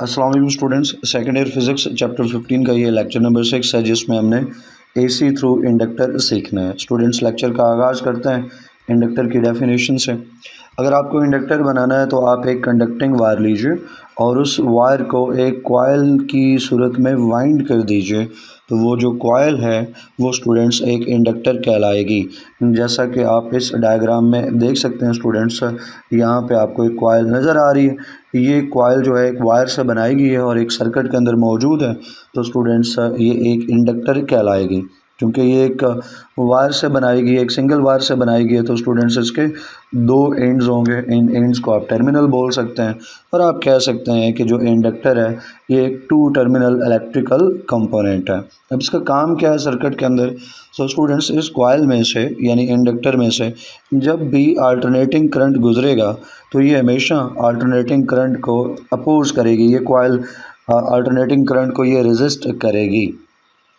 अस्सलाम वालेकुम students, second year physics chapter 15 का ये लेक्चर नंबर 6 है जिसमें हमने एसी थ्रू इंडक्टर सीखना है। स्टूडेंट्स लेक्चर का आगाज़ करते हैं इंडक्टर की डेफिनेशन से। अगर आपको इंडक्टर बनाना है तो आप एक कंडक्टिंग वायर लीजिए और उस वायर को एक कॉइल की सूरत में वाइंड कर दीजिए। तो वो जो कॉइल है वो स्टूडेंट्स एक इंडक्टर कहलाएगी। जैसा कि आप इस डायग्राम में देख सकते हैं स्टूडेंट्स, यहाँ पे आपको एक कॉइल नज़र आ रही है। ये कॉइल जो है एक वायर से बनाई गई है और एक सर्किट के अंदर मौजूद है। तो स्टूडेंट्स ये एक इंडक्टर कहलाएगी क्योंकि ये एक वायर से बनाई गई है, एक सिंगल वायर से बनाई गई है। तो स्टूडेंट्स इसके दो एंड्स होंगे, इन एंड्स को आप टर्मिनल बोल सकते हैं और आप कह सकते हैं कि जो इंडक्टर है ये एक टू टर्मिनल इलेक्ट्रिकल कंपोनेंट है। अब इसका काम क्या है सर्किट के अंदर? सो स्टूडेंट्स, इस कॉइल में से यानी इंडक्टर में से जब भी अल्टरनेटिंग करंट गुजरेगा तो ये हमेशा अल्टरनेटिंग करंट को अपोज करेगी। ये कॉइल अल्टरनेटिंग करंट को ये रेजिस्ट करेगी।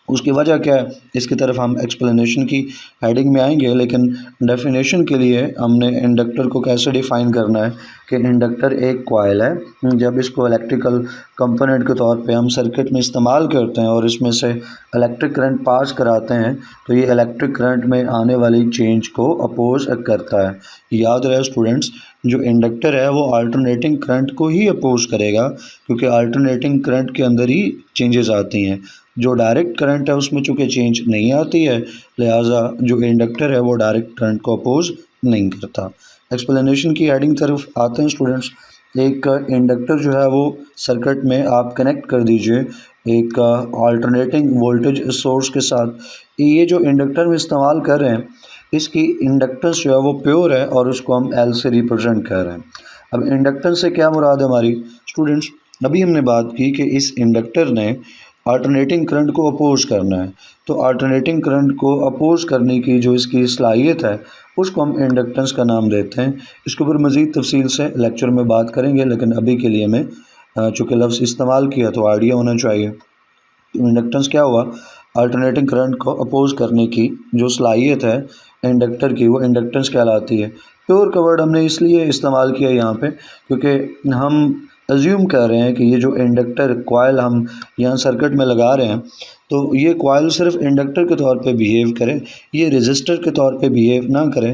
उसकी वजह क्या है, इसकी तरफ हम एक्सप्लेनेशन की हेडिंग में आएंगे, लेकिन डेफिनेशन के लिए हमने इंडक्टर को कैसे डिफ़ाइन करना है कि इंडक्टर एक कॉइल है। जब इसको इलेक्ट्रिकल कंपोनेंट के तौर पे हम सर्किट में इस्तेमाल करते हैं और इसमें से इलेक्ट्रिक करंट पास कराते हैं तो ये इलेक्ट्रिक करंट में आने वाली चेंज को अपोज करता है। याद रहे स्टूडेंट्स, जो इंडक्टर है वो अल्टरनेटिंग करंट को ही अपोज करेगा क्योंकि अल्टरनेटिंग करंट के अंदर ही चेंजेस आती हैं। जो डायरेक्ट करंट है उसमें चूँकि चेंज नहीं आती है, लिहाजा जो इंडक्टर है वो डायरेक्ट करंट को अपोज नहीं करता। एक्सप्लेनेशन की हेडिंग तरफ आते हैं स्टूडेंट्स। एक इंडक्टर जो है वो सर्किट में आप कनेक्ट कर दीजिए एक अल्टरनेटिंग वोल्टेज सोर्स के साथ। ये जो इंडक्टर में इस्तेमाल कर रहे हैं इसकी इंडक्टेंस जो है वो प्योर है और उसको हम एल से रिप्रेजेंट कर रहे हैं। अब इंडक्टेंस से क्या मुराद है हमारी? स्टूडेंट्स, अभी हमने बात की कि इस इंडक्टर ने अल्टरनेटिंग करंट को अपोज करना है। तो अल्टरनेटिंग करंट को अपोज करने की जो इसकी सलाहियत है उसको हम इंडक्टेंस का नाम देते हैं। इसके ऊपर मज़ीद तफसील से लेक्चर में बात करेंगे, लेकिन अभी के लिए मैं चूँकि लफ्ज़ इस्तेमाल किया तो आइडिया होना चाहिए। तो इंडक्टेंस क्या हुआ? अल्टरनेटिंग करंट को अपोज करने की जो सलाहियत है इंडक्टर की वो इंडक्टेंस कहलाती है। प्योर का वर्ड हमने इसलिए इस्तेमाल किया यहाँ पे क्योंकि हम अज्यूम कर रहे हैं कि ये जो इंडक्टर कॉइल हम यहाँ सर्किट में लगा रहे हैं तो ये कॉइल सिर्फ इंडक्टर के तौर पे बिहेव करे, ये रेजिस्टर के तौर पे बिहेव ना करे।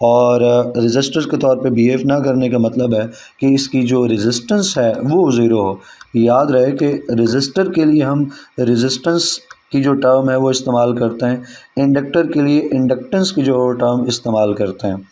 और रेजिस्टर के तौर पे बिहेव ना करने का मतलब है कि इसकी जो रेजिस्टेंस है वो ज़ीरो हो। याद रहे कि रेजिस्टर के लिए हम रेजिस्टेंस की जो टर्म है वो इस्तेमाल करते हैं, इंडक्टर के लिए इंडक्टेंस की जो टर्म इस्तेमाल करते हैं।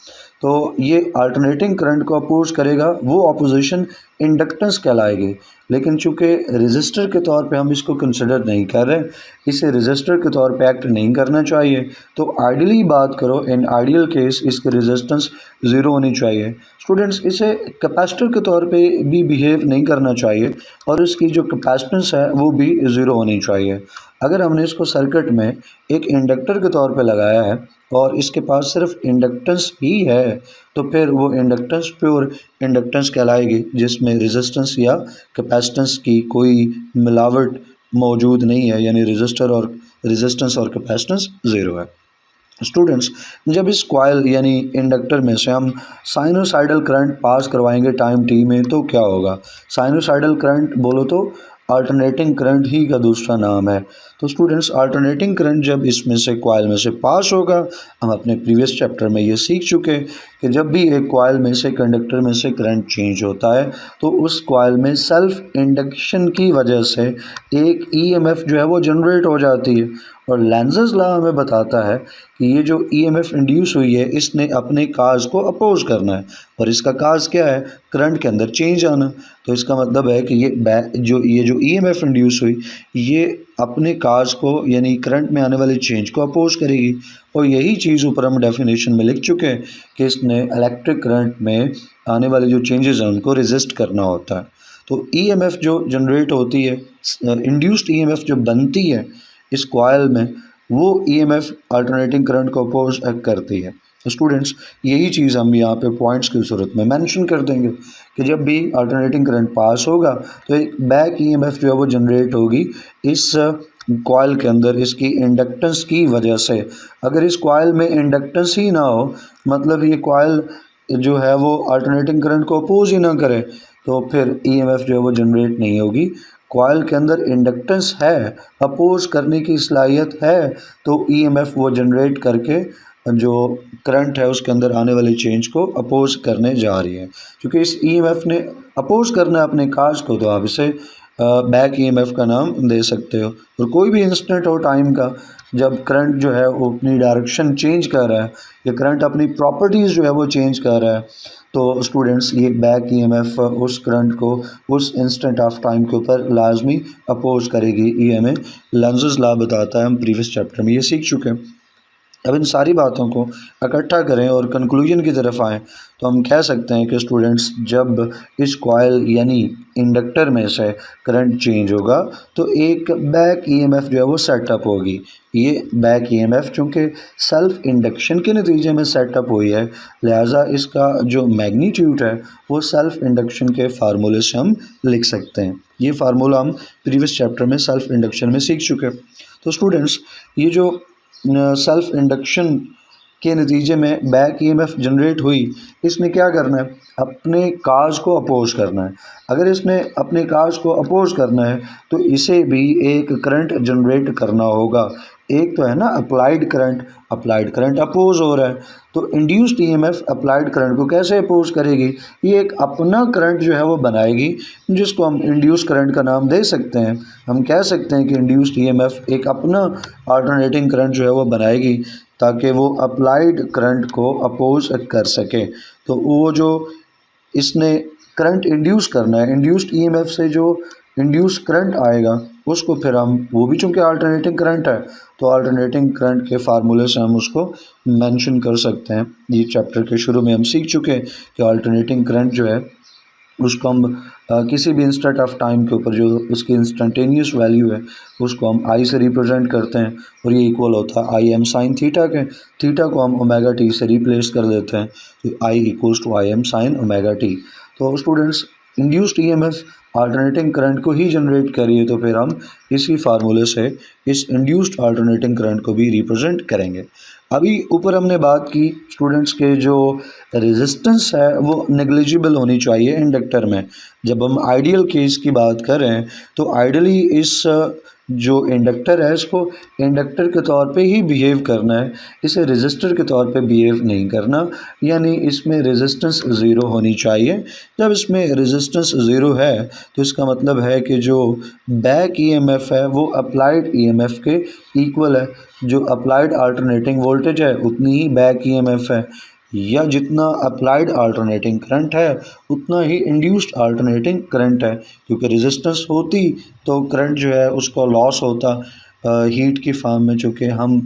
तो ये अल्टरनेटिंग करंट को अपोज करेगा, वो अपोजिशन इंडक्टेंस कहलाएगी। लेकिन चूँकि रेजिस्टर के तौर पे हम इसको कंसिडर नहीं कर रहे, इसे रेजिस्टर के तौर पे एक्ट नहीं करना चाहिए, तो आइडियली बात करो, इन आइडियल केस इसकी रेजिस्टेंस ज़ीरो होनी चाहिए। स्टूडेंट्स, इसे कैपेसिटर के तौर पे भी बिहेव नहीं करना चाहिए और इसकी जो कैपेसिटेंस है वो भी ज़ीरो होनी चाहिए। अगर हमने इसको सर्किट में एक इंडक्टर के तौर पे लगाया है और इसके पास सिर्फ इंडक्टेंस ही है तो फिर वो इंडक्टेंस प्योर इंडक्टेंस कहलाएगी जिसमें रेजिस्टेंस या कैपेसिटेंस की कोई मिलावट मौजूद नहीं है, यानी रेजिस्टेंस और कैपेसिटेंस ज़ीरो है। स्टूडेंट्स, जब इस कॉइल यानी इंडक्टर में से हम साइनोसाइडल करंट पास करवाएंगे टाइम टी में तो क्या होगा? साइनोसाइडल करंट बोलो तो अल्टरनेटिंग करंट ही का दूसरा नाम है। तो स्टूडेंट्स, अल्टरनेटिंग करंट जब इसमें से कॉइल में से पास होगा, हम अपने प्रीवियस चैप्टर में ये सीख चुके कि जब भी एक कॉइल में से कंडक्टर में से करंट चेंज होता है तो उस कॉइल में सेल्फ इंडक्शन की वजह से एक ईएमएफ जो है वो जनरेट हो जाती है। और लेंज़ेस लॉ हमें बताता है कि ये जो ईएमएफ इंड्यूस हुई है इसने अपने काज को अपोज करना है और इसका काज क्या है? करंट के अंदर चेंज आना। तो इसका मतलब है कि ये जो ईएमएफ इंड्यूस हुई ये अपने काज को यानी करंट में आने वाली चेंज को अपोज करेगी। और यही चीज़ ऊपर हम डेफिनेशन में लिख चुके हैं कि इसने इलेक्ट्रिक करंट में आने वाली जो चेंजेस हैं उनको रेजिस्ट करना होता है। तो ईएमएफ जो जनरेट होती है, इंड्यूस्ड ईएमएफ जो बनती है इस कॉइल में, वो ईएमएफ अल्टरनेटिंग करंट को अपोज करती है। तो स्टूडेंट्स, यही चीज़ हम यहाँ पे पॉइंट्स की सूरत में मेंशन कर देंगे कि जब भी अल्टरनेटिंग करंट पास होगा तो एक बैक ईएमएफ जो है वो जनरेट होगी इस कॉइल के अंदर इसकी इंडक्टेंस की वजह से। अगर इस कॉइल में इंडक्टेंस ही ना हो, मतलब ये कॉइल जो है वो अल्टरनेटिंग करंट को अपोज ही ना करे, तो फिर ईएमएफ जो है वो जनरेट नहीं होगी। कॉइल के अंदर इंडक्टेंस है, अपोज करने की सलाहियत है, तो ईएमएफ वो जनरेट करके जो करंट है उसके अंदर आने वाले चेंज को अपोज करने जा रही है। क्योंकि इस ईएमएफ ने अपोज करना है अपने काज को, तो आप इसे बैक ईएमएफ का नाम दे सकते हो। और कोई भी इंस्टेंट हो टाइम का जब करंट जो है वो अपनी डायरेक्शन चेंज कर रहा है या करंट अपनी प्रॉपर्टीज़ जो है वो चेंज कर रहा है, तो स्टूडेंट्स ये बैक ईएमएफ उस करंट को उस इंस्टेंट ऑफ टाइम के ऊपर लाजमी अपोज करेगी। ये हमें लेंज़ेस लॉ बताता है, हम प्रीवियस चैप्टर में ये सीख चुके हैं। अब इन सारी बातों को इकट्ठा करें और कंक्लूजन की तरफ आएँ, तो हम कह सकते हैं कि स्टूडेंट्स जब इस कॉइल यानी इंडक्टर में से करंट चेंज होगा तो एक बैक ईएमएफ जो है वो सेटअप होगी। ये बैक ईएमएफ चूँकि सेल्फ इंडक्शन के नतीजे में सेटअप हुई है, लिहाजा इसका जो मैग्नीट्यूड है वो सेल्फ इंडक्शन के फार्मूले से हम लिख सकते हैं। ये फार्मूला हम प्रीवियस चैप्टर में सेल्फ इंडक्शन में सीख चुके हैं। तो स्टूडेंट्स ये जो सेल्फ इंडक्शन के नतीजे में बैक ईएमएफ जनरेट हुई, इसने क्या करना है, अपने काज को अपोज करना है। अगर इसने अपने काज को अपोज करना है तो इसे भी एक करंट जनरेट करना होगा। एक तो है ना अप्लाइड करंट अपोज हो रहा है, तो इंड्यूस्ड ईएमएफ अप्लाइड करंट को कैसे अपोज करेगी, ये एक अपना करंट जो है वो बनाएगी, जिसको हम इंड्यूस करंट का नाम दे सकते हैं। हम कह सकते हैं कि इंड्यूस्ड ईएमएफ एक अपना अल्टरनेटिंग करंट जो है वो बनाएगी ताकि वो अप्लाइड करंट को अपोज कर सके। तो वो जो इसने करंट इंड्यूस करना है, इंड्यूस्ड ईएमएफ से जो इंड्यूस करंट आएगा उसको फिर हम, वो भी चूँकि अल्टरनेटिंग करंट है, तो अल्टरनेटिंग करंट के फार्मूले से हम उसको मेंशन कर सकते हैं। ये चैप्टर के शुरू में हम सीख चुके हैं कि अल्टरनेटिंग करंट जो है उसको हम किसी भी इंस्टेंट ऑफ टाइम के ऊपर जो उसकी इंस्टेंटेनियस वैल्यू है उसको हम आई से रिप्रेजेंट करते हैं, और ये इक्वल होता है आई एम साइन थीटा के। थीटा को हम ओमेगा टी से रिप्लेस कर देते हैं, तो I equals to I M sine omega T. तो students induced EMF alternating current को ही जनरेट करिए, तो फिर हम इसी फार्मूले से इस इंड्यूस्ड अल्टरनेटिंग करंट को भी रिप्रेजेंट करेंगे। अभी ऊपर हमने बात की स्टूडेंट्स के जो रेजिस्टेंस है वो नेग्लिजिबल होनी चाहिए इंडक्टर में। जब हम आइडियल केस की बात करें तो आइडियली इस जो इंडक्टर है इसको इंडक्टर के तौर पे ही बिहेव करना है, इसे रेजिस्टर के तौर पे बिहेव नहीं करना, यानी इसमें रेजिस्टेंस ज़ीरो होनी चाहिए। जब इसमें रेजिस्टेंस ज़ीरो है तो इसका मतलब है कि जो बैक ईएमएफ है वो अप्लाइड ईएमएफ के इक्वल है। जो अप्लाइड अल्टरनेटिंग वोल्टेज है उतनी ही बैक ईएमएफ है, या जितना अप्लाइड अल्टरनेटिंग करंट है उतना ही इंड्यूस्ड अल्टरनेटिंग करंट है। क्योंकि रेजिस्टेंस होती तो करंट जो है उसका लॉस होता हीट की फॉर्म में। चूँकि हम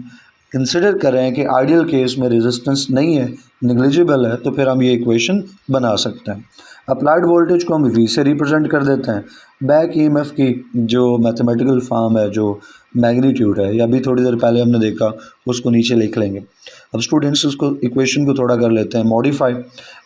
कंसिडर कर रहे हैं कि आइडियल केस में रेजिस्टेंस नहीं है, नेग्लिजिबल है, तो फिर हम ये इक्वेशन बना सकते हैं। अप्लाइड वोल्टेज को हम वी से रिप्रेजेंट कर देते हैं। बैक ईएमएफ की जो मैथमेटिकल फॉर्म है, जो मैग्नीट्यूड है, या अभी थोड़ी देर पहले हमने देखा, उसको नीचे लिख लेंगे। अब स्टूडेंट्स उसको इक्वेशन को थोड़ा कर लेते हैं मॉडिफाई।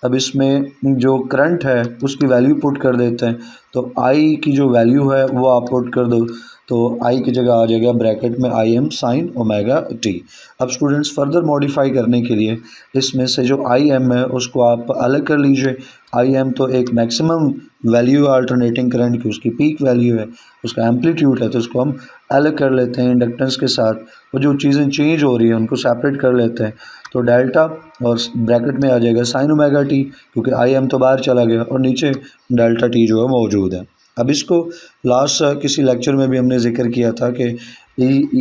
अब इसमें जो करंट है उसकी वैल्यू पुट कर देते हैं, तो आई की जो वैल्यू है वो आप पुट कर दो, तो आई की जगह आ जाएगा ब्रैकेट में आई एम साइन ओमेगा टी। अब स्टूडेंट्स फर्दर मॉडिफाई करने के लिए इसमें से जो आई एम है उसको आप अलग कर लीजिए। आई एम तो एक मैक्सिमम वैल्यू है अल्टरनेटिंग करंट की, उसकी पीक वैल्यू है, उसका एम्पलीट्यूड है, तो उसको हम अलग कर लेते हैं इंडक्टेंस के साथ। वो जो चीज़ें चेंज हो रही हैं उनको सेपरेट कर लेते हैं, तो डेल्टा और ब्रैकेट में आ जाएगा साइन ओमेगा टी, क्योंकि आई एम तो बाहर चला गया और नीचे डेल्टा टी जो है मौजूद है। अब इसको लास्ट किसी लेक्चर में भी हमने जिक्र किया था कि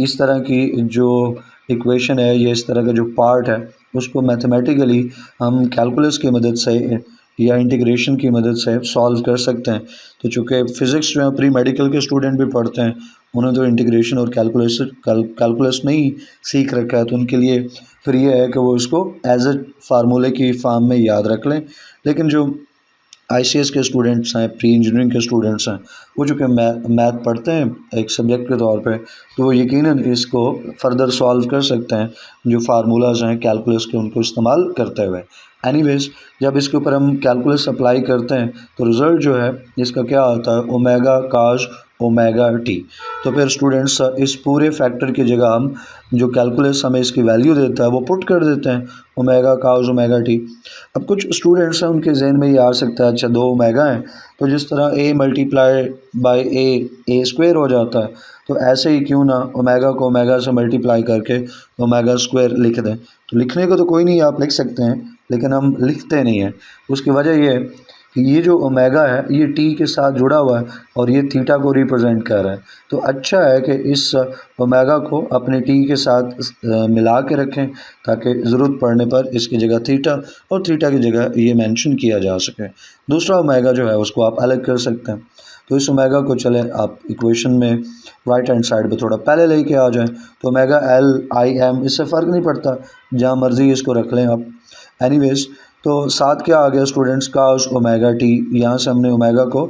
इस तरह की जो इक्वेशन है, ये इस तरह का जो पार्ट है उसको मैथमेटिकली हम कैलकुलस की मदद से या इंटीग्रेशन की मदद से सॉल्व कर सकते हैं। तो चूँकि फ़िज़िक्स जो है प्री मेडिकल के स्टूडेंट भी पढ़ते हैं, उन्हें तो इंटीग्रेशन और कैलकुलस नहीं सीख रखा है, तो उनके लिए फिर ये है कि वो इसको एज ए फार्मूले की फॉर्म में याद रख लें। लेकिन जो आईसीएस के स्टूडेंट्स हैं, प्री इंजीनियरिंग के स्टूडेंट्स हैं, वो जो कि मैथ पढ़ते हैं एक सब्जेक्ट के तौर पे, तो वो यकीनन इसको फर्दर सॉल्व कर सकते हैं जो फार्मूलाज हैं कैलकुलस के, उनको इस्तेमाल करते हुए। एनीवेज जब इसके ऊपर हम कैलकुलस अप्लाई करते हैं तो रिज़ल्ट जो है इसका क्या आता है, ओमेगा काज ओमेगा टी। तो फिर स्टूडेंट्स इस पूरे फैक्टर की जगह हम जो कैलकुलस हमें इसकी वैल्यू देता है वो पुट कर देते हैं, ओमेगा काज ओमेगा टी। अब कुछ स्टूडेंट्स हैं उनके जहन में ये आ सकता है अच्छा 2 ओमेगा हैं तो जिस तरह a multiply by A square हो जाता है, तो ऐसे ही क्यों ना ओमेगा को ओमेगा से मल्टीप्लाई करके ओमेगा स्क्वायर लिख दें। तो लिखने को तो कोई नहीं, आप लिख सकते हैं, लेकिन हम लिखते नहीं हैं। उसकी वजह ये है कि ये जो ओमेगा है ये टी के साथ जुड़ा हुआ है और ये थीटा को रिप्रेजेंट कर रहा है। तो अच्छा है कि इस ओमेगा को अपने टी के साथ मिला के रखें ताकि ज़रूरत पड़ने पर इसकी जगह थीटा और थीटा की जगह ये मेंशन किया जा सके। दूसरा ओमेगा जो है उसको आप अलग कर सकते हैं। तो इस ओमेगा को चले आप इक्वेशन में राइट हैंड साइड पे थोड़ा पहले लेके आ जाएं, तो ओमेगा एल आई एम इससे फ़र्क नहीं पड़ता, जहाँ मर्ज़ी इसको रख लें आप। एनीवेज तो साथ क्या आ गया स्टूडेंट्स, काज ओमेगा टी। यहाँ से हमने ओमेगा को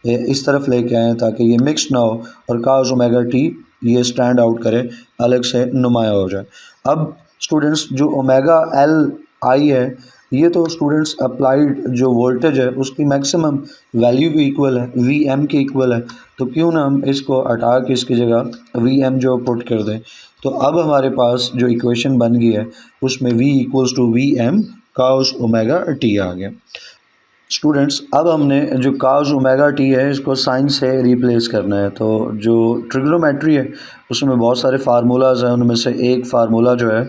इस तरफ लेके आए हैं ताकि ये मिक्स ना हो और काज ओमेगा टी ये स्टैंड आउट करे, अलग से नुमाया हो जाए। अब स्टूडेंट्स जो ओमेगा एल आई है ये तो स्टूडेंट्स अप्लाइड जो वोल्टेज है उसकी मैक्सिमम वैल्यू भी इक्वल है, वी एम के इक्वल है। तो क्यों ना हम इसको हटा के इसकी जगह वी एम जो पुट कर दें। तो अब हमारे पास जो इक्वेशन बन गई है उसमें v equals to V M cos omega T आ गया। स्टूडेंट्स अब हमने जो काज ओमेगा टी है इसको साइन से रिप्लेस करना है। तो जो ट्रिग्नोमेट्री है उसमें बहुत सारे फार्मूलाज हैं, उनमें से एक फार्मूला जो है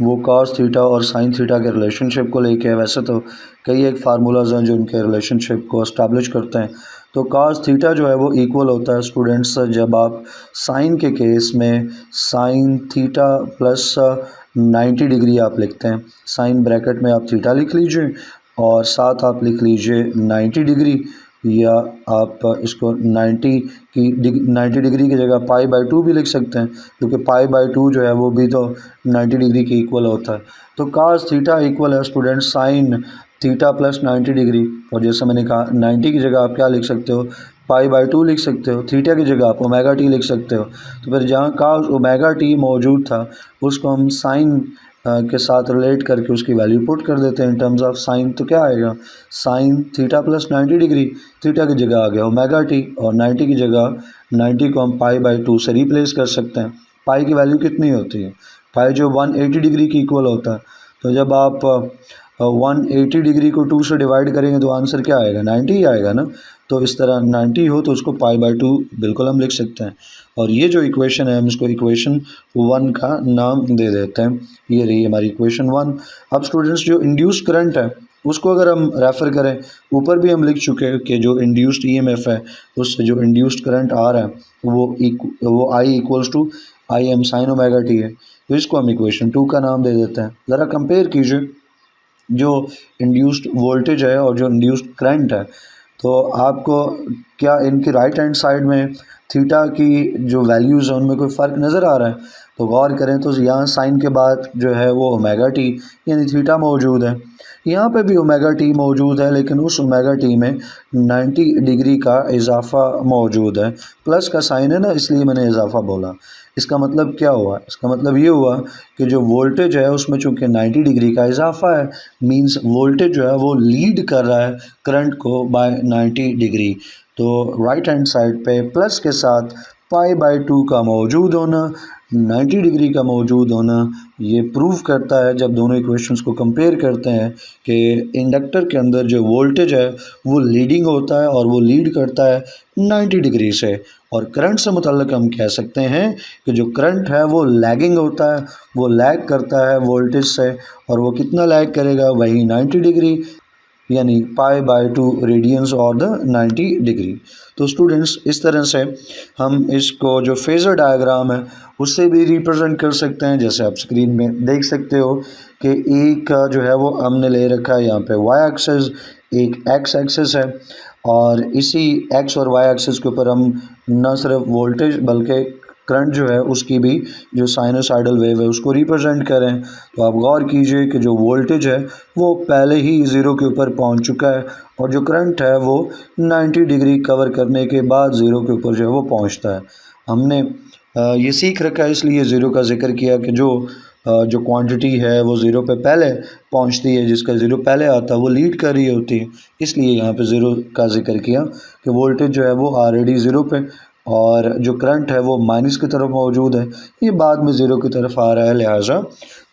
वो कॉस थीटा और साइन थीटा के रिलेशनशिप को लेके है। वैसे तो कई एक फार्मूलाज हैं जो इनके रिलेशनशिप को इस्टेब्लिश करते हैं। तो कॉस थीटा जो है वो इक्वल होता है स्टूडेंट्स, जब आप साइन के केस में साइन थीटा प्लस 90 डिग्री आप लिखते हैं, साइन ब्रैकेट में आप थीटा लिख लीजिए और साथ आप लिख लीजिए 90 डिग्री, या आप इसको 90 डिग्री की जगह पाई बाई 2 भी लिख सकते हैं, क्योंकि पाई बाई 2 जो है वो भी तो 90 डिग्री के इक्वल होता है। तो कास थीटा इक्वल है student sine theta plus 90 degree, और जैसे मैंने कहा 90 की जगह आप क्या लिख सकते हो, पाई बाई 2 लिख सकते हो, थीटा की जगह आप ओमेगा टी लिख सकते हो। तो फिर जहाँ कास ओमेगा टी मौजूद था उसको हम साइन के साथ रिलेट करके उसकी वैल्यू पुट कर देते हैं इन टर्म्स ऑफ साइन। तो क्या आएगा, sine theta plus 90 degree, theta की जगह आ गया ओमेगा टी और 90 की जगह 90 को हम पाई बाई 2 से रिप्लेस कर सकते हैं। पाई की वैल्यू कितनी होती है, पाई जो 180 डिग्री की इक्वल होता है। तो जब आप 180 डिग्री को 2 से डिवाइड करेंगे तो आंसर क्या आएगा, 90 ही आएगा ना। तो इस तरह 90 हो तो उसको पाई बाई 2 बिल्कुल हम लिख सकते हैं। और ये जो इक्वेशन है हम इसको इक्वेशन 1 का नाम दे देते हैं। ये रही हमारी इक्वेशन 1। अब स्टूडेंट्स जो इंड्यूस्ड करंट है उसको अगर हम रेफ़र करें, ऊपर भी हम लिख चुके हैं कि जो इंड्यूस्ड ईएमएफ है उससे जो इंड्यूस्ड करंट आ रहा है वो I equals to I M sine omega T है। तो इसको हम इक्वेशन 2 का नाम दे देते हैं। ज़रा कंपेयर कीजिए जो इंड्यूस्ड वोल्टेज है और जो इंड्यूस्ड करंट है, तो आपको क्या इनकी राइट हैंड साइड में थीटा की जो वैल्यूज़ हैं उनमें कोई फ़र्क नज़र आ रहा है। तो गौर करें तो यहाँ साइन के बाद जो है वो ओमेगा टी यानी थीटा मौजूद है, यहाँ पे भी ओमेगा टी मौजूद है, लेकिन उस ओमेगा टी में 90 डिग्री का इजाफा मौजूद है। प्लस का साइन है ना, इसलिए मैंने इजाफा बोला। इसका मतलब क्या हुआ, इसका मतलब ये हुआ कि जो वोल्टेज है उसमें चूँकि 90 डिग्री का इजाफा है, मींस वोल्टेज जो है वो लीड कर रहा है करंट को बाय 90 डिग्री। तो राइट हैंड साइड पे प्लस के साथ पाई बाई 2 का मौजूद होना, 90 डिग्री का मौजूद होना, ये प्रूव करता है जब दोनों इक्वेशंस को कंपेयर करते हैं कि इंडक्टर के अंदर जो वोल्टेज है वो लीडिंग होता है और वो लीड करता है 90 डिग्री से। और करंट से मुतल्लिक हम कह सकते हैं कि जो करंट है वो लैगिंग होता है, वो लैग करता है वोल्टेज से, और वो कितना लैग करेगा, वही 90 डिग्री यानी पाई बाई 2 रेडियंस और द 90 डिग्री। तो स्टूडेंट्स इस तरह से हम इसको जो फेज़र डायग्राम है उससे भी रिप्रेजेंट कर सकते हैं। जैसे आप स्क्रीन में देख सकते हो कि एक जो है वो हमने ले रखा है यहाँ पे वाई एक्सिस, एक एक्स एक्सिस है, और इसी एक्स और वाई एक्सिस के ऊपर हम न सिर्फ वोल्टेज बल्कि करंट जो है उसकी भी जो साइनोसाइडल वेव है उसको रिप्रेजेंट करें। तो आप गौर कीजिए कि जो वोल्टेज है वो पहले ही ज़ीरो के ऊपर पहुंच चुका है और जो करंट है वो 90 डिग्री कवर करने के बाद ज़ीरो के ऊपर जो है वो पहुंचता है। हमने ये सीख रखा है इसलिए ज़ीरो का जिक्र किया कि जो जो क्वांटिटी है वो ज़ीरो पे पहले पहुंचती है, जिसका ज़ीरो पहले आता है वो लीड कर रही होती है। इसलिए यहाँ पे ज़ीरो का जिक्र किया कि वोल्टेज जो है वो ऑलरेडी ज़ीरो पे और जो करंट है वो माइनस की तरफ मौजूद है, ये बाद में ज़ीरो की तरफ आ रहा है, लिहाजा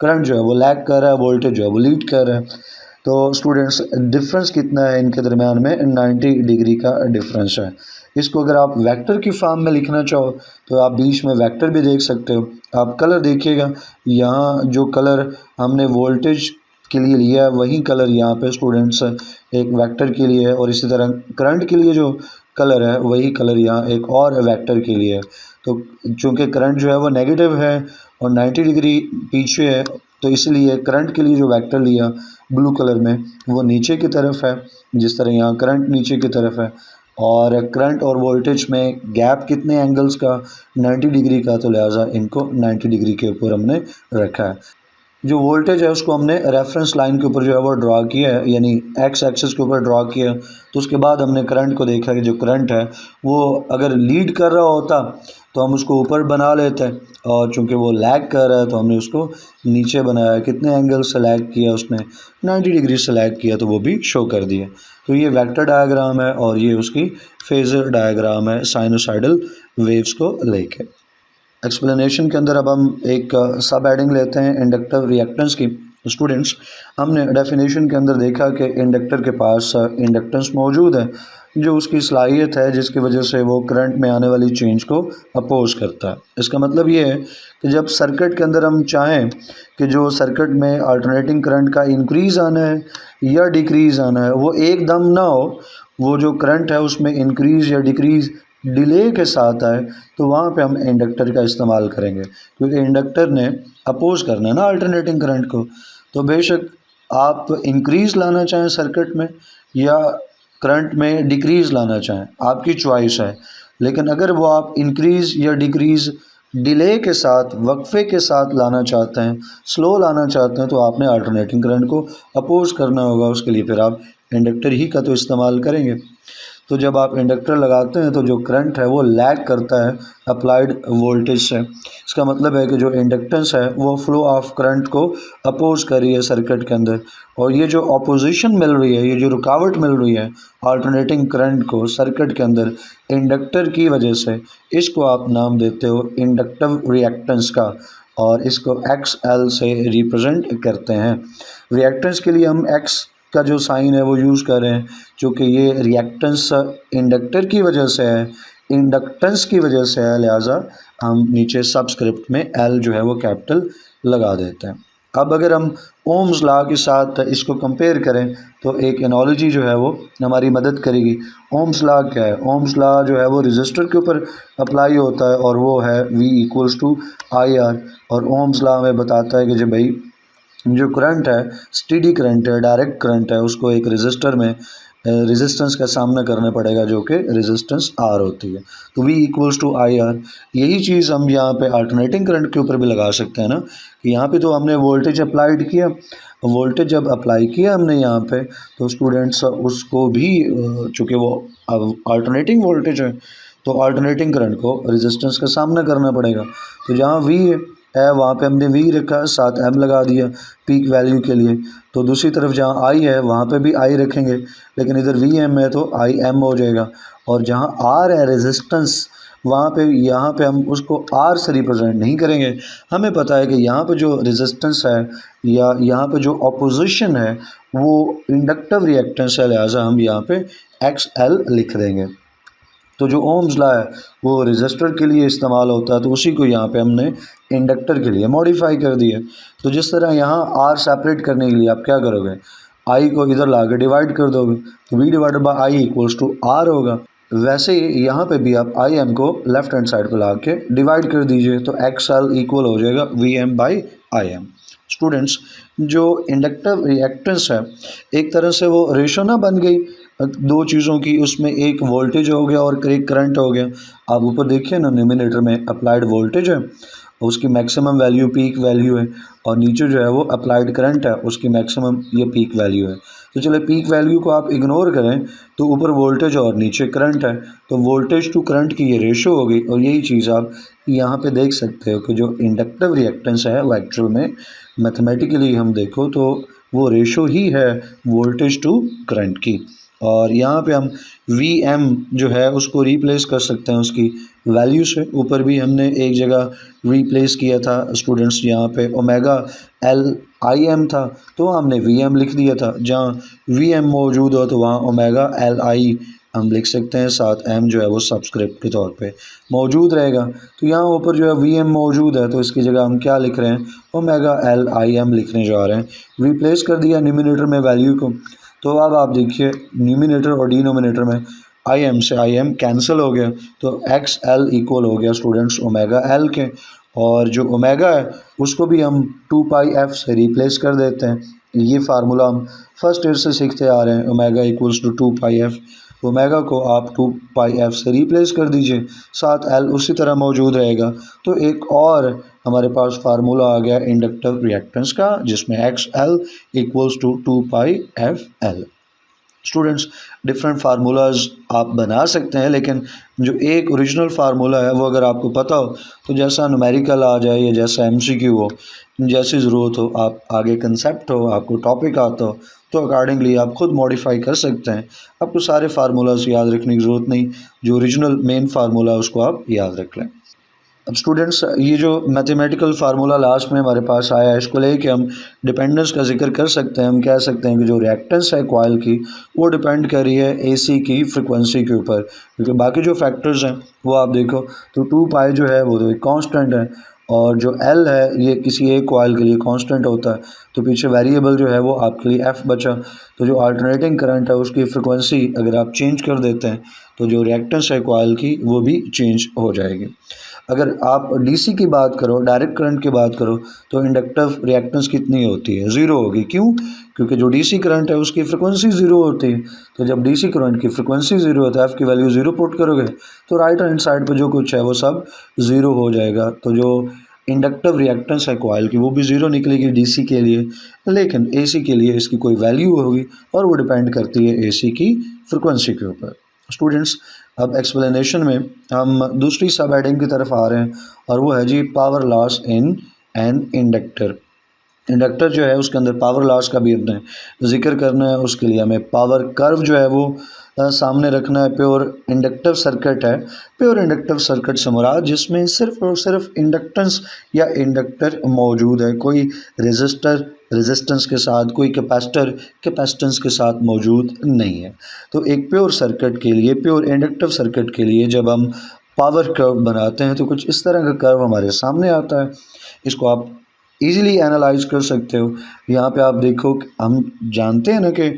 करंट जो है वो लैग कर रहा है, वोल्टेज जो है वो लीड कर रहा है। तो स्टूडेंट्स डिफरेंस कितना है इनके दरमियान में, 90 डिग्री का डिफरेंस है। इसको अगर आप वेक्टर की फॉर्म में लिखना चाहो तो आप बीच में वेक्टर भी देख सकते हो। आप कलर देखिएगा, यहाँ जो कलर हमने वोल्टेज के लिए लिया है वही कलर यहाँ पे स्टूडेंट्स एक वेक्टर के लिए है, और इसी तरह करंट के लिए जो कलर है वही कलर यहाँ एक और वेक्टर के लिए है। तो चूँकि करंट जो है वो नेगेटिव है और 90 डिग्री पीछे है, तो इसलिए करंट के लिए जो वेक्टर लिया ब्लू कलर में वो नीचे की तरफ है, जिस तरह यहाँ करंट नीचे की तरफ है। और करंट और वोल्टेज में गैप कितने एंगल्स का, 90 डिग्री का, तो लिहाजा इनको 90 डिग्री के ऊपर हमने रखा है। जो वोल्टेज है उसको हमने रेफरेंस लाइन के ऊपर जो है वो ड्रा किया है, यानी एक्स एक्सिस के ऊपर ड्रा किया। तो उसके बाद हमने करंट को देखा कि जो करंट है वो अगर लीड कर रहा होता तो हम उसको ऊपर बना लेते, और चूंकि वो लैग कर रहा है तो हमने उसको नीचे बनाया। कितने एंगल से लैग किया उसने, 90 डिग्री से लैग किया, तो वो भी शो कर दिया। तो ये वेक्टर डायग्राम है और ये उसकी फेजर डायग्राम है साइनोसाइडल वेव्स को लेके। एक्सप्लेनेशन के अंदर अब हम एक सब हेडिंग लेते हैं इंडक्टिव रिएक्टेंस की। स्टूडेंट्स, हमने डेफिनेशन के अंदर देखा कि इंडक्टर के पास इंडक्टेंस मौजूद है जो उसकी सलाहियत है जिसकी वजह से वो करंट में आने वाली चेंज को अपोज करता है। इसका मतलब ये है कि जब सर्किट के अंदर हम चाहें कि जो सर्किट में अल्टरनेटिंग करंट का इंक्रीज़ आना है या डिक्रीज़ आना है वो एकदम ना हो, वो जो करंट है उसमें इंक्रीज़ या डिक्रीज़ डिले के साथ आए, तो वहाँ पे हम इंडक्टर का इस्तेमाल करेंगे, क्योंकि इंडक्टर ने अपोज करना है ना अल्टरनेटिंग करंट को। तो बेशक आप इंक्रीज़ लाना चाहें सर्किट में या करंट में डिक्रीज़ लाना चाहें, आपकी चॉइस है। लेकिन अगर वो आप इंक्रीज़ या डिक्रीज़ डिले के साथ, वक्फे के साथ लाना चाहते हैं, स्लो लाना चाहते हैं, तो आपने अल्टरनेटिंग करंट को अपोज करना होगा। उसके लिए फिर आप इंडक्टर ही का तो इस्तेमाल करेंगे। तो जब आप इंडक्टर लगाते हैं तो जो करंट है वो लैग करता है अप्लाइड वोल्टेज से। इसका मतलब है कि जो इंडक्टेंस है वो फ्लो ऑफ करंट को अपोज कर रही है सर्किट के अंदर, और ये जो अपोजिशन मिल रही है, ये जो रुकावट मिल रही है अल्टरनेटिंग करंट को सर्किट के अंदर इंडक्टर की वजह से, इसको आप नाम देते हो इंडक्टिव रिएक्टेंस का, और इसको XL से रिप्रेजेंट करते हैं। रिएक्टेंस के लिए हम X का जो साइन है वो यूज़ कर रहे हैं, चूँकि ये रिएक्टेंस इंडक्टर की वजह से है, इंडक्टेंस की वजह से है, लिहाजा हम नीचे सबस्क्रिप्ट में L जो है वो कैपिटल लगा देते हैं। अब अगर हम ओम्स लॉ के साथ इसको कंपेयर करें तो एक एनालॉजी जो है वो हमारी मदद करेगी। ओम्स लॉ क्या है? ओम्स लॉ जो है वो रजिस्टर के ऊपर अप्लाई होता है और वो है V=IR, और ओम्स लॉ हमें बताता है कि जब भाई जो करंट है, स्टेडी करंट है, डायरेक्ट करंट है, उसको एक रेजिस्टर में रेजिस्टेंस का सामना करना पड़ेगा जो कि रेजिस्टेंस R होती है। तो V=IR। यही चीज़ हम यहाँ पे अल्टरनेटिंग करंट के ऊपर भी लगा सकते हैं ना, कि यहाँ पे तो हमने वोल्टेज अप्लाइड किया, वोल्टेज जब अप्लाई किया हमने यहाँ पे, तो स्टूडेंट्स उसको भी चूँकि वो अब अल्टरनेटिंग वोल्टेज है तो अल्टरनेटिंग करंट को रेजिस्टेंस का सामना करना पड़ेगा। तो जहाँ V है वहाँ पे हमने V रखा, साथ M लगा दिया पीक वैल्यू के लिए। तो दूसरी तरफ जहाँ I है वहाँ पे भी I रखेंगे, लेकिन इधर VM है तो IM हो जाएगा। और जहाँ R है रेजिस्टेंस, वहाँ पे यहाँ पे हम उसको R से रिप्रेजेंट नहीं करेंगे। हमें पता है कि यहाँ पे जो रेजिस्टेंस है या यहाँ पे जो अपोजिशन है वो इंडक्टिव रिएक्टेंस है, लिहाजा हम यहाँ पे XL लिख देंगे। तो जो ओम्स लॉ है वो रेजिस्टर के लिए इस्तेमाल होता है, तो उसी को यहाँ पे हमने इंडक्टर के लिए मॉडिफाई कर दिया। तो जिस तरह यहाँ R सेपरेट करने के लिए आप क्या करोगे, I को इधर ला के डिवाइड कर दोगे, तो V/I=R होगा। वैसे ही यहाँ पे भी आप IM को लेफ्ट हैंड साइड पे ला के डिवाइड कर दीजिए, तो XL इक्वल हो जाएगा VM/IM। स्टूडेंट्स, जो इंडक्टिव रिएक्टेंस है एक तरह से वो रेशो ना बन गई दो चीज़ों की, उसमें एक वोल्टेज हो गया और एक करंट हो गया। आप ऊपर देखिए ना, न्यूमरेटर में अप्लाइड वोल्टेज है, उसकी मैक्सिमम वैल्यू पीक वैल्यू है, और नीचे जो है वो अप्लाइड करंट है, उसकी मैक्सिमम ये पीक वैल्यू है। तो चले पीक वैल्यू को आप इग्नोर करें तो ऊपर वोल्टेज और नीचे करंट है, तो वोल्टेज टू करंट की ये रेशो होगी। और यही चीज़ आप यहाँ पे देख सकते हो कि जो इंडक्टिव रिएक्टेंस है वो एक्चुअल में मैथमेटिकली हम देखो तो वो रेशो ही है वोल्टेज टू करंट की। और यहाँ पे हम वी एम जो है उसको रिप्लेस कर सकते हैं उसकी वैल्यू से। ऊपर भी हमने एक जगह रिप्लेस किया था स्टूडेंट्स, यहाँ पे ओमेगा एल आई एम था तो हमने वी एम लिख दिया था। जहाँ वी एम मौजूद हो तो वहाँ ओमेगा एल आई हम लिख सकते हैं, साथ एम जो है वो सब्सक्रिप्ट के तौर पे मौजूद रहेगा। तो यहाँ ऊपर जो है वी एम मौजूद है तो इसकी जगह हम क्या लिख रहे हैं, ओमेगा एल आई एम लिखने जा रहे हैं। रिप्लेस कर दिया न्यूमिनेटर में वैल्यू को, तो अब आप देखिए न्यूमिनेटर और डिनोमिनेटर में आई एम से आई एम कैंसिल हो गया, तो एक्स एल इक्वल हो गया स्टूडेंट्स ओमेगा एल के। और जो ओमेगा है उसको भी हम 2 पाई एफ से रिप्लेस कर देते हैं। ये फार्मूला हम फर्स्ट ईयर से सीखते आ रहे हैं, omega equals to 2 pi f. Omega को आप 2 पाई एफ से रिप्लेस कर दीजिए, साथ एल उसी तरह मौजूद रहेगा। तो एक और हमारे पास फार्मूला आ गया इंडक्टिव रिएक्टेंस का, जिसमें X L equals to 2 pi f L. Students different formulas आप बना सकते हैं, लेकिन जो एक ओरिजिनल फार्मूला है वो अगर आपको पता हो तो जैसा न्यूमेरिकल आ जाए या जैसा एमसीक्यू हो, जैसी ज़रूरत हो, आप आगे कंसेप्ट हो, आपको टॉपिक आता हो, तो अकॉर्डिंगली आप खुद मॉडिफाई कर सकते हैं। आपको सारे फार्मूलाज याद रखने की ज़रूरत नहीं, जो ओरिजिनल मेन फार्मूला है उसको आप याद रख लें। अब स्टूडेंट्स ये जो मैथमेटिकल फार्मूला लास्ट में हमारे पास आया है, इसको लेके हम डिपेंडेंस का जिक्र कर सकते हैं। हम कह सकते हैं कि जो रिएक्टेंस है कॉइल की वो डिपेंड कर रही है एसी की फ्रिक्वेंसी के ऊपर, क्योंकि बाकी जो फैक्टर्स हैं वो आप देखो तो 2 पाई जो है वो तो एक कांस्टेंट है, और जो एल है ये किसी एक कॉइल के लिए कांस्टेंट होता है, तो पीछे वेरिएबल जो है वो आपके लिए एफ बचा। तो जो अल्टरनेटिंग करंट है उसकी फ्रिक्वेंसी अगर आप चेंज कर देते हैं तो जो रिएक्टेंस है कॉइल की वो भी चेंज हो जाएगी। अगर आप डीसी की बात करो, डायरेक्ट करंट की बात करो, तो इंडक्टिव रिएक्टेंस कितनी होती है, ज़ीरो होगी। क्यों? क्योंकि जो डीसी करंट है उसकी फ्रिक्वेंसी ज़ीरो होती है। तो जब डीसी करंट की फ्रिक्वेंसी ज़ीरो होता है, एफ की वैल्यू ज़ीरो पुट करोगे तो राइट हैंड साइड पर जो कुछ है वो सब ज़ीरो हो जाएगा। तो जो इंडक्टिव रिएक्टेंस है कॉइल की वो भी ज़ीरो निकलेगी डीसी के लिए, लेकिन एसी के लिए इसकी कोई वैल्यू होगी और वो डिपेंड करती है एसी की फ्रिक्वेंसी के ऊपर। स्टूडेंट्स अब एक्सप्लेनेशन में हम दूसरी सब हेडिंग की तरफ आ रहे हैं, और वो है जी power loss in an inductor. Inductor जो है उसके अंदर पावर लॉस का भी अपने जिक्र करना है। उसके लिए हमें पावर कर्व जो है वो सामने रखना है। प्योर इंडक्टिव सर्किट है, प्योर इंडक्टिव सर्किट से मुराद जिसमें सिर्फ और सिर्फ इंडक्टेंस या इंडक्टर मौजूद है, कोई रेजिस्टर रेजिस्टेंस के साथ, कोई कैपेसिटर कैपेसिटेंस के साथ मौजूद नहीं है। तो एक प्योर सर्किट के लिए, प्योर इंडक्टिव सर्किट के लिए जब हम पावर कर्व बनाते हैं तो कुछ इस तरह का कर्व हमारे सामने आता है। इसको आप इजीली एनालाइज कर सकते हो। यहाँ पे आप देखो हम जानते हैं ना कि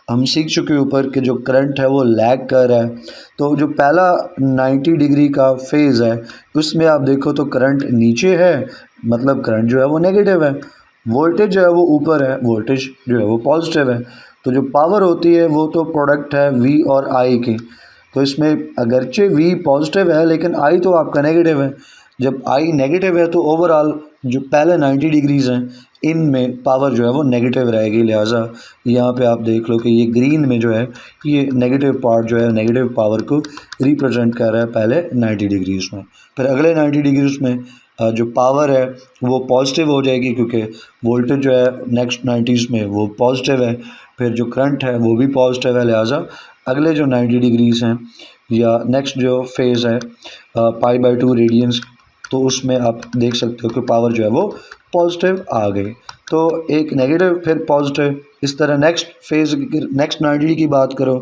हम सीख चुके ऊपर कि जो करंट है वो लैग कर रहा है। तो जो पहला 90 डिग्री का फेज़ है उसमें आप देखो तो करंट नीचे है, मतलब करंट जो है वो नेगेटिव है। वोल्टेज जो है वो ऊपर है, वोल्टेज जो है वो पॉजिटिव है। तो जो पावर होती है वो तो प्रोडक्ट है वी और आई की। तो इसमें अगरचे वी पॉजिटिव है लेकिन आई तो आपका नेगेटिव है। जब आई नेगेटिव है तो ओवरऑल जो पहले 90 डिग्रीज़ हैं इनमें पावर जो है वो नेगेटिव रहेगी। लिहाजा यहाँ पे आप देख लो कि ये ग्रीन में जो है ये नेगेटिव पार्ट जो है नेगेटिव पावर को रिप्रेजेंट कर रहा है पहले 90 डिग्रीज़ में। फिर अगले 90 डिग्रीज़ में जो पावर है वो पॉजिटिव हो जाएगी, क्योंकि वोल्टेज जो है नेक्स्ट 90s में वो पॉजिटिव है। फिर जो करंट है वो भी पॉजिटिव है। लिहाजा अगले जो 90 डिग्रीज़ हैं या नेक्स्ट जो फेज़ है π/2 रेडियंस, तो उसमें आप देख सकते हो कि पावर जो है वो पॉजिटिव आ गई। तो एक नेगेटिव फिर पॉजिटिव, इस तरह नेक्स्ट फेज़ नेक्स्ट 90 की बात करो,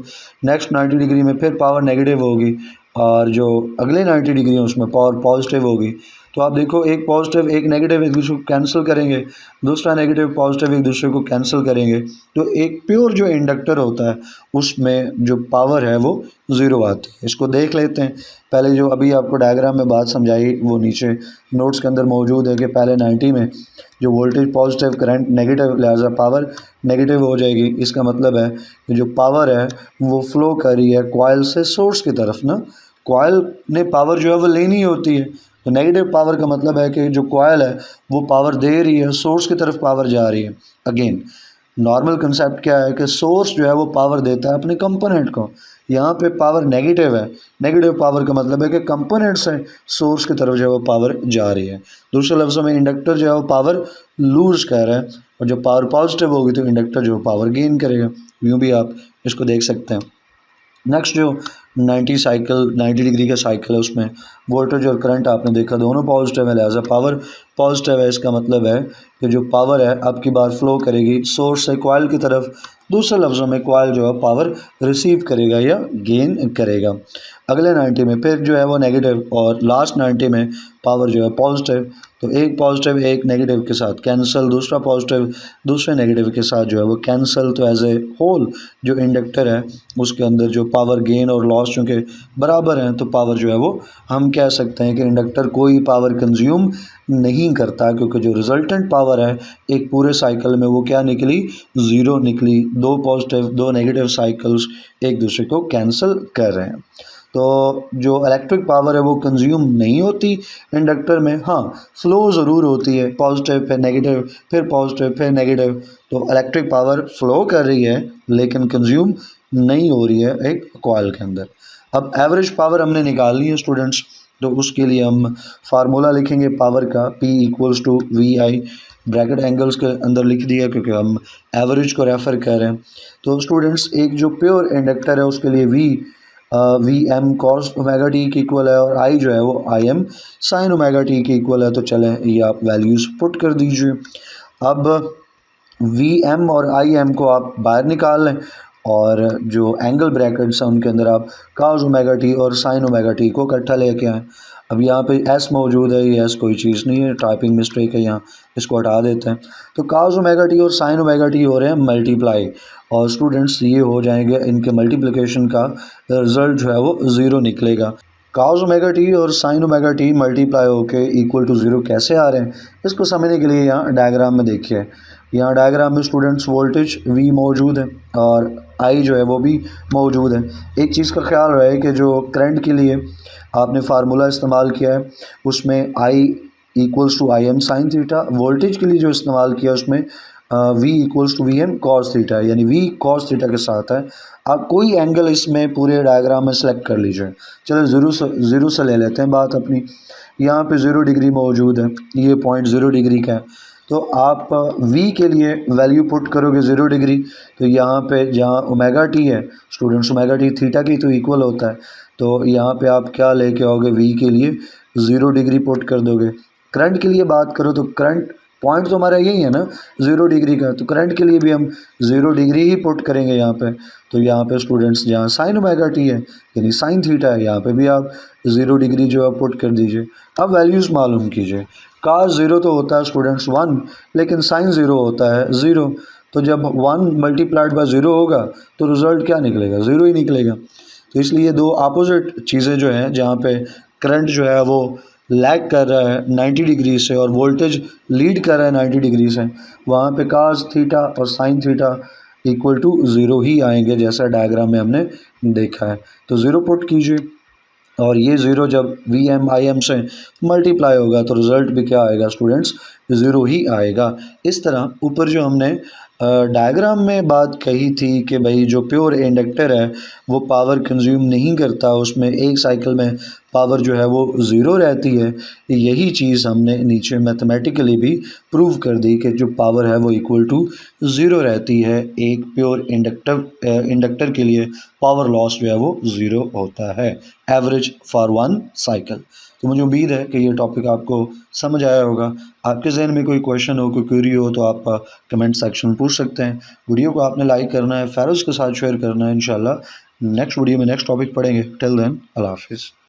नेक्स्ट 90 डिग्री में फिर पावर नेगेटिव होगी और जो अगले 90 डिग्री है उसमें पावर पॉजिटिव होगी। तो आप देखो एक पॉजिटिव एक नेगेटिव एक दूसरे को कैंसिल करेंगे, दूसरा नेगेटिव पॉजिटिव एक दूसरे को कैंसिल करेंगे। तो एक प्योर जो इंडक्टर होता है उसमें जो पावर है वो ज़ीरो आती है। इसको देख लेते हैं। पहले जो अभी आपको डायग्राम में बात समझाई वो नीचे नोट्स के अंदर मौजूद है कि पहले 90 में जो वोल्टेज पॉजिटिव करंट नेगेटिव, लिहाजा पावर नेगेटिव हो जाएगी। इसका मतलब है कि जो पावर है वो फ्लो कर रही है कॉइल से सोर्स की तरफ ना। कॉइल ने पावर जो है वो लेनी होती है, तो नेगेटिव पावर का मतलब है कि जो कॉइल है वो पावर दे रही है, सोर्स की तरफ पावर जा रही है। अगेन नॉर्मल कंसेप्ट क्या है कि सोर्स जो है वो पावर देता है अपने कंपोनेंट को, यहाँ पे पावर नेगेटिव है। नेगेटिव पावर का मतलब है कि कंपोनेंट से सोर्स की तरफ जो है वो पावर जा रही है। दूसरे लफ्ज़ों में इंडक्टर जो है वो पावर लूज कर रहा है, और जब पावर पॉजिटिव होगी तो इंडक्टर जो है पावर गेन करेगा। यूँ भी आप इसको देख सकते हैं। नेक्स्ट जो 90 डिग्री का साइकिल है, उसमें वोल्टेज और करंट आपने देखा दोनों पॉजिटिव है, लिहाजा पावर पॉजिटिव है। इसका मतलब है कि जो पावर है आपकी बार फ्लो करेगी सोर्स से कॉइल की तरफ। दूसरे लफ्ज़ों में कॉइल जो है पावर रिसीव करेगा या गेन करेगा। अगले 90 में फिर जो है वो नेगेटिव, और लास्ट 90 में पावर जो है पॉजिटिव। तो एक पॉजिटिव एक नेगेटिव के साथ कैंसिल, दूसरा पॉजिटिव दूसरे नेगेटिव के साथ जो है वो कैंसिल। तो एज ए होल जो इंडक्टर है उसके अंदर जो पावर गेन और लॉस चूँकि बराबर हैं, तो पावर जो है वो हम कह सकते हैं कि इंडक्टर कोई पावर कंज्यूम नहीं करता, क्योंकि जो रिजल्टेंट पावर है एक पूरे साइकिल में वो क्या निकली, ज़ीरो निकली। दो पॉजिटिव दो नेगेटिव साइकिल्स एक दूसरे को कैंसिल कर रहे हैं। तो जो इलेक्ट्रिक पावर है वो कंज्यूम नहीं होती इंडक्टर में, हाँ फ्लो ज़रूर होती है, पॉजिटिव फिर नेगेटिव फिर पॉजिटिव फिर नेगेटिव। तो इलेक्ट्रिक पावर फ्लो कर रही है लेकिन कंज्यूम नहीं हो रही है एक कॉइल के अंदर। अब एवरेज पावर हमने निकालनी है स्टूडेंट्स, तो उसके लिए हम फार्मूला लिखेंगे पावर का, P equals to V I, bracket angles के अंदर लिख दिया क्योंकि हम एवरेज को रेफ़र कर रहे हैं। तो स्टूडेंट्स एक जो प्योर इंडक्टर है उसके लिए V M cos omega T के इक्वल है, और आई जो है वो I M sine omega T के इक्वल है। तो चलें ये आप वैल्यूज़ पुट कर दीजिए। अब वी एम और आई एम को आप बाहर निकाल लें, और जो एंगल ब्रैकेट्स हैं उनके अंदर आप काज ओमेगा टी और साइन ओमेगा टी को इकट्ठा लेके आएँ। अब यहाँ पे एस मौजूद है, ये एस कोई चीज़ नहीं है, टाइपिंग मिस्टेक है, यहाँ इसको हटा देते हैं। तो काज ओमेगा टी और साइन ओमेगा टी हो रहे हैं मल्टीप्लाई, और स्टूडेंट्स ये हो जाएंगे, इनके मल्टीप्लिकेशन का रिज़ल्ट जो है वो ज़ीरो निकलेगा। काज ओमेगा टी और साइन ओमेगा टी मल्टीप्लाई होके इक्वल टू ज़ीरो कैसे आ रहे हैं, इसको समझने के लिए यहाँ डायग्राम में देखिए। यहाँ डायग्राम में स्टूडेंट्स वोल्टेज V मौजूद है और I जो है वो भी मौजूद है। एक चीज़ का ख्याल रहे कि जो करंट के लिए आपने फार्मूला इस्तेमाल किया है उसमें I equals to I M sine theta, voltage के लिए जो इस्तेमाल किया उसमें V equals to V M cos theta, यानी V कॉस थीटा के साथ है। आप कोई एंगल इसमें पूरे डायग्राम में सेलेक्ट कर लीजिए। चलो ज़ीरो से ले लेते हैं बात अपनी। यहाँ पे 0 डिग्री मौजूद है, ये पॉइंट 0 डिग्री का है। तो आप V के लिए वैल्यू पुट करोगे 0 डिग्री, तो यहाँ पे जहाँ ओमेगा टी है स्टूडेंट्स, ओमेगा टी थीटा की तो इक्वल होता है, तो यहाँ पे आप क्या लेके आओगे, V के लिए 0 डिग्री पुट कर दोगे। करंट के लिए बात करो तो करंट पॉइंट तो हमारा यही है ना 0 डिग्री का, तो करंट के लिए भी हम 0 डिग्री ही पुट करेंगे यहाँ पे। तो यहाँ पे स्टूडेंट्स जहाँ साइन ओमेगा टी है यानी साइन थीटा है, यहाँ पे भी आप 0 डिग्री जो है पुट कर दीजिए। अब वैल्यूज़ मालूम कीजिए। काज 0 तो होता है स्टूडेंट्स 1, लेकिन साइन 0 होता है 0। तो जब 1 मल्टीप्लाइड बाय 0 होगा तो रिज़ल्ट क्या निकलेगा, 0 ही निकलेगा। तो इसलिए दो अपोजिट चीज़ें जो हैं, जहाँ पे करंट जो है वो लैग कर रहा है 90 डिग्री से और वोल्टेज लीड कर रहा है 90 डिग्री से, वहाँ पे काज थीटा और साइन थीटा इक्वल टू 0 ही आएंगे, जैसा डायग्राम में हमने देखा है। तो 0 पुट कीजिए, और ये 0 जब वी एम आई एम से मल्टीप्लाई होगा तो रिज़ल्ट भी क्या आएगा स्टूडेंट्स, 0 ही आएगा। इस तरह ऊपर जो हमने डायग्राम में बात कही थी कि भाई जो प्योर इंडक्टर है वो पावर कंज्यूम नहीं करता, उसमें एक साइकिल में पावर जो है वो 0 रहती है। यही चीज़ हमने नीचे मैथमेटिकली भी प्रूव कर दी कि जो पावर है वो इक्वल टू 0 रहती है। एक प्योर इंडक्टर के लिए पावर लॉस जो है वो 0 होता है, एवरेज फॉर वन साइकिल। तो मुझे उम्मीद है कि ये टॉपिक आपको समझ आया होगा। आपके जहन में कोई क्वेश्चन हो, कोई क्वेरी हो, तो आप कमेंट सेक्शन में पूछ सकते हैं। वीडियो को आपने लाइक करना है, फेरोज़ के साथ शेयर करना है। इंशाल्लाह नेक्स्ट वीडियो में नेक्स्ट टॉपिक पढ़ेंगे। टिल देन अल्लाह हाफिज़।